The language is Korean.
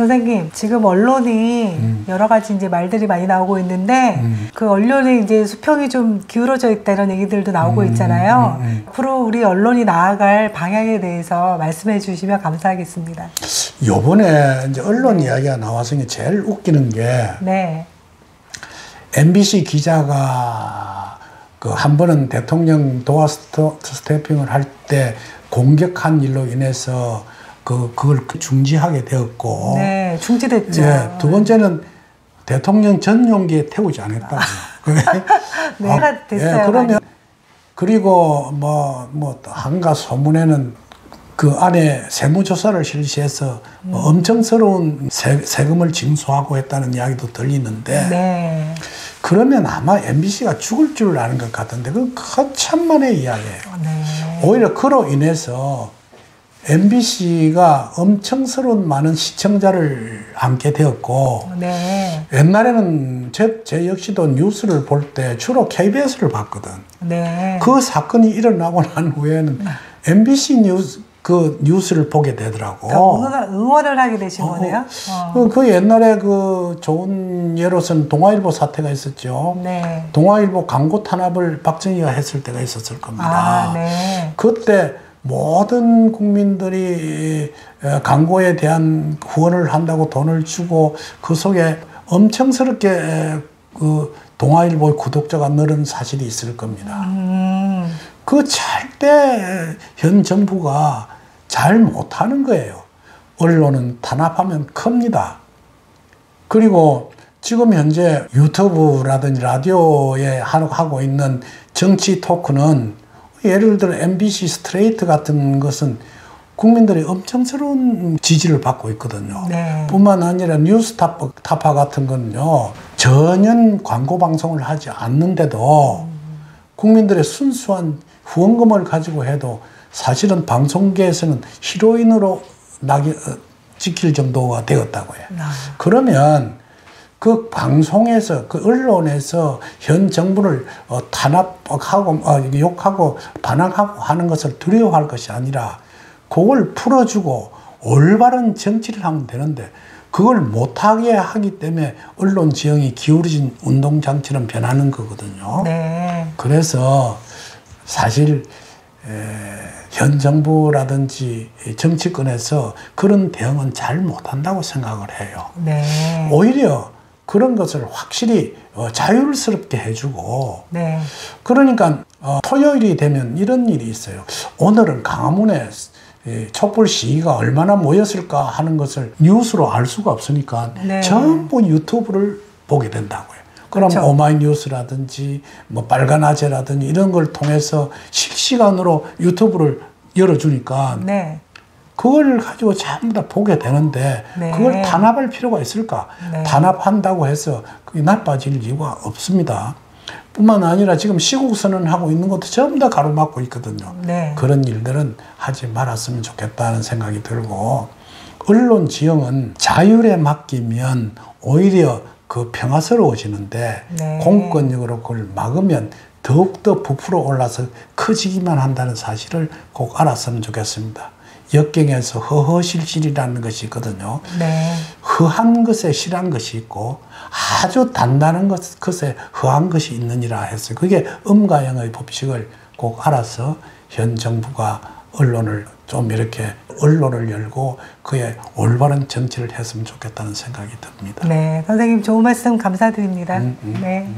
선생님, 지금 언론이 여러 가지 이제 말들이 많이 나오고 있는데 그 언론이 이제 수평이 좀 기울어져 있다 이런 얘기들도 나오고 있잖아요. 앞으로 우리 언론이 나아갈 방향에 대해서 말씀해 주시면 감사하겠습니다. 요번에 이제 언론 이야기가 나와서 제일 웃기는 게 네. MBC 기자가 그 한 번은 대통령 도어 스태핑을 할 때 공격한 일로 인해서 그걸 중지하게 되었고, 네, 중지됐죠. 예, 두 번째는 대통령 전용기에 태우지 않았다고요. 내가 됐어요. 예, 그러면 그리고 한가 소문에는 그 안에 세무조사를 실시해서 엄청스러운 세금을 징수하고 했다는 이야기도 들리는데, 네. 그러면 아마 MBC가 죽을 줄 아는 것 같은데 그건 천만의 이야기예요. 네. 오히려 그로 인해서 MBC가 엄청스러운 많은 시청자를 안게 되었고, 네. 옛날에는 제 역시도 뉴스를 볼 때 주로 KBS를 봤거든. 네. 그 사건이 일어나고 난 후에는 MBC 뉴스를 보게 되더라고. 응원을 하게 되신 거네요. 그 옛날에 그 좋은 예로서는 동아일보 사태가 있었죠. 네. 동아일보 광고 탄압을 박정희가 했을 때가 있었을 겁니다. 네. 그때 모든 국민들이 광고에 대한 후원을 한다고 돈을 주고 그 속에 엄청스럽게 그 동아일보의 구독자가 늘은 사실이 있을 겁니다. 그 절대 현 정부가 잘 못하는 거예요. 언론은 탄압하면 큽니다. 그리고 지금 현재 유튜브라든지 라디오에 하고 있는 정치 토크는 예를 들어 MBC 스트레이트 같은 것은 국민들이 엄청스러운 지지를 받고 있거든요. 네. 뿐만 아니라 뉴스타파 같은 건요, 전혀 광고 방송을 하지 않는데도 국민들의 순수한 후원금을 가지고 해도 사실은 방송계에서는 히로인으로 찍힐 정도가 되었다고 해요. 그러면 그 방송에서, 그 언론에서 현 정부를 탄압하고 욕하고 반항하고 하는 것을 두려워할 것이 아니라 그걸 풀어주고 올바른 정치를 하면 되는데 그걸 못하게 하기 때문에 언론 지형이 기울어진 운동장처럼 변하는 거거든요. 네. 그래서 사실 현 정부라든지 정치권에서 그런 대응은 잘 못한다고 생각을 해요. 네. 오히려 그런 것을 확실히 자율스럽게 해주고, 네. 그러니까 토요일이 되면 이런 일이 있어요. 오늘은 광화문에 촛불 시위가 얼마나 모였을까 하는 것을 뉴스로 알 수가 없으니까 네. 전부 유튜브를 보게 된다고요. 그럼 그렇죠. 오마이뉴스라든지 빨간아재라든지 이런 걸 통해서 실시간으로 유튜브를 열어주니까 네. 그걸 가지고 전부 다 보게 되는데 네. 그걸 탄압할 필요가 있을까? 네. 탄압한다고 해서 그게 나빠질 이유가 없습니다. 뿐만 아니라 지금 시국선언하고 있는 것도 전부 다 가로막고 있거든요. 네. 그런 일들은 하지 말았으면 좋겠다는 생각이 들고, 언론 지형은 자율에 맡기면 오히려 그 평화스러워지는데 네. 공권력으로 그걸 막으면 더욱더 부풀어 올라서 커지기만 한다는 사실을 꼭 알았으면 좋겠습니다. 역경에서 허허실실이라는 것이 있거든요. 네. 허한 것에 실한 것이 있고 아주 단단한 것에 허한 것이 있느니라 했어요. 그게 음가영의 법칙을 꼭 알아서 현 정부가 언론을 좀 이렇게 언론을 열고 그의 올바른 정치를 했으면 좋겠다는 생각이 듭니다. 네, 선생님 좋은 말씀 감사드립니다. 네.